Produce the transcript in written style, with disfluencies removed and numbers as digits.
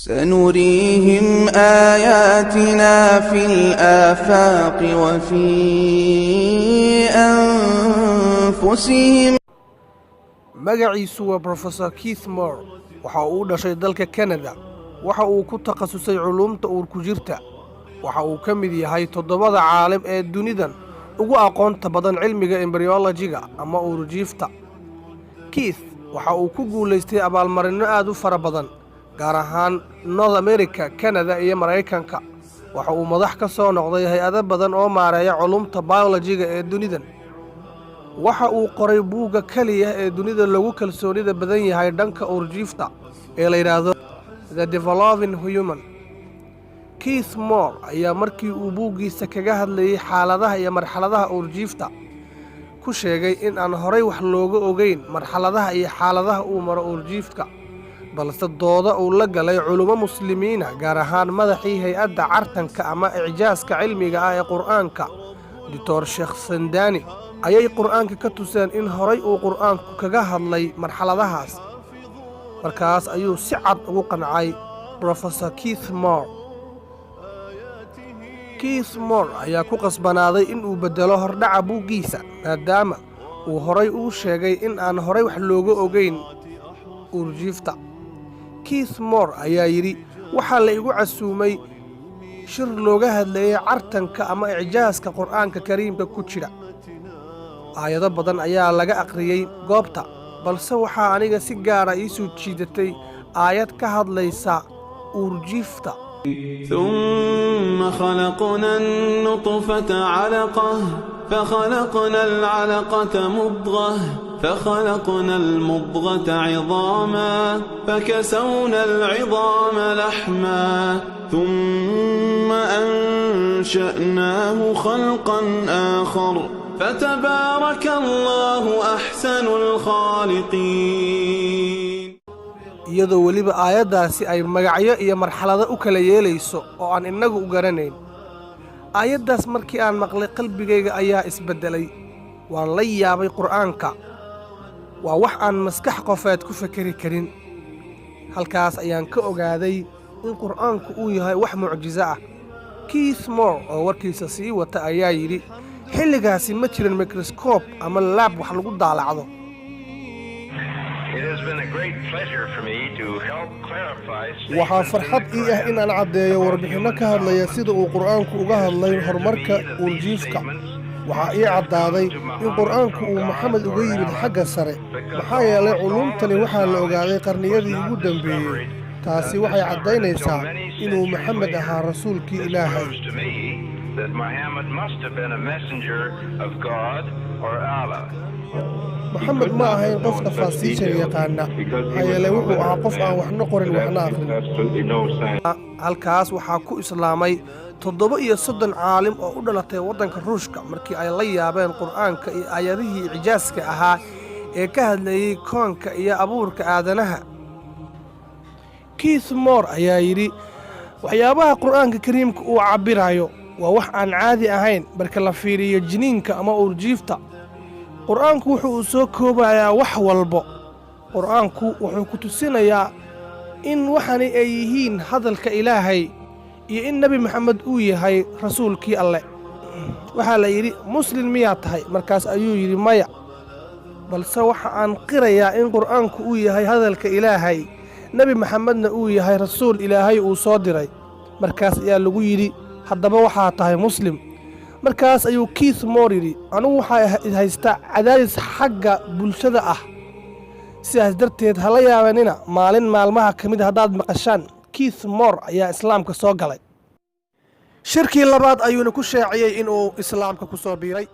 سنريهم آياتنا في الآفاق وفي أنفسهم. magaciisu waa Professor Keith Moore waxa uu dhashay dalka Canada waxa uu ku takhasusay culuumta uurku jirta waxa uu ka mid yahay 7 caalim ee dunidan ugu aqoonta badan cilmiga embryology-ga ama uurjiifta. Keith waxa uu ku guuleystay abaalmarino aad u fara badan gaar ahaan North America, Canada iyo Mareykanka. waxa uu madax ka soo noqday hay'ado badan oo maareeya culuumta biology-ga ee dunidan. waxa uu qoray buugga kaliya ee dunida lagu kalsoonida badan yahay dhanka uurjiifta ee la yiraahdo The Developing Human. Keith Moore ayaa markii uu buuggiisa kaga hadlayay xaaladaha iyo marxaladaha uurjiifta ku sheegay in aan horay wax looga ogeyn marxaladaha iyo xaaladaha uu maro uurjiifka balse dooda uu la galay culimo muslimiina gaar ahaan madaxii hay'adda cartanka ama icjaaska cilmiga ah ee Qur'aanka Dr. Sheikh Sandani ayay Qur'aanka ka tuseen in horay uu Qur'aanku kaga hadlay marxaladahaas. markaas ayuu si cad ugu qancay Professor Keith Moore. Keith Moore ayaa ku qasbanaaday in uu bedelo hordhaca buuggiisa maadaama uu horay u sheegay in aan horay wax looga ogeyn uurjiifta. Keith Moore ayaa yiri waxa la igu casuumay shir looga hadlayay cartanka ama icjaaska Qur'aanka Kariimka ku jira. aayado badan ayaa laga aqriyay goobta balse waxa aniga si gaar ah ii soo jiidatay aayad ka hadlaysa uurjiifta. ثم خلقنا النطفة علقة فخلقنا العلقة مضغة فخلقنا المضغة عظاما فكسونا العظام لحما ثم أنشأناه خلقا آخر فتبارك الله أحسن الخالقين. iyadoo waliba aayadaasi ay magacyo iyo marxalado u kala yeelayso oo aan inagu u garanayn. aayadaas markii aan maqlay qalbigayga ayaa isbedelay. waan la yaabay Qur'aanka. waa wax aan maskax qofeed ku fakari karin. halkaas ayaan ka ogaaday in Qur'aanku uu yahay wax mucjiso ah. Keith Moore oo warkiisa sii wata ayaa yiri xilligaasi ma jirin microscope ama lab wax lagu daalacdo. waxaa farxad ii ah in aan caddeeyo warbixinno ka hadlaya sida uu Qur'aanku uga hadlay horumarka uurjiifka. waxaa ii caddaaday in Qur'aanku uu Maxamed uga yimid xagga sare maxaa yeelay culuumtani waxaa la ogaaday qarniyadii ugu dambeeyey. taasi waxay caddaynaysaa inuu Maxamed ahaa rasuulkii Ilaahay. Maxamed ma ahayn qof tafaasiisha yaqaana maxaa yeelay wuxuu ahaa qof aan waxna qorin waxna akhrin. halkaas waxaa ku islaamay 37 caalim oo u dhalatay waddanka Ruushka markii ay la yaabeen Qur'aanka iyo aayadihii icjaaska ahaa ee ka hadlayay koonka iyo abuurka aadanaha. Keith Moore ayaa yiri waxyaabaha Qur'aanka Kariimka uu cabirayo waa wax aan caadi ahayn marka la fiiriyo jiniinka ama uurjiifta. Qur'aanku wuxuu soo koobayaa wax walba. Qur'aanku wuxuu ku tusinayaa in waxani ay yihiin hadalka Ilaahay iyo in Nabi Maxamed uu yahay rasuulkii Alle. waxa la yiri muslim miyaa tahay markaas ayuu yiri maya balse waxa aan qirayaa in Qur'aanku uu yahay hadalka Ilaahay Nabi Maxamedna uu yahay rasuul Ilaahay uu soo diray. markaas ayaa lagu yiri haddaba waxa tahay muslim. markaas ayuu Keith Moore yiri anigu waxa haystaa cadaadis xagga bulshada ah. sidaas darteed hala yaabanina maalin maalmaha kamid haddaad maqashaan Keith Moore ayaa islaamka soo galay. shirkii labaad ayuuna ku shaaciyay inuu islaamka ku soo biiray.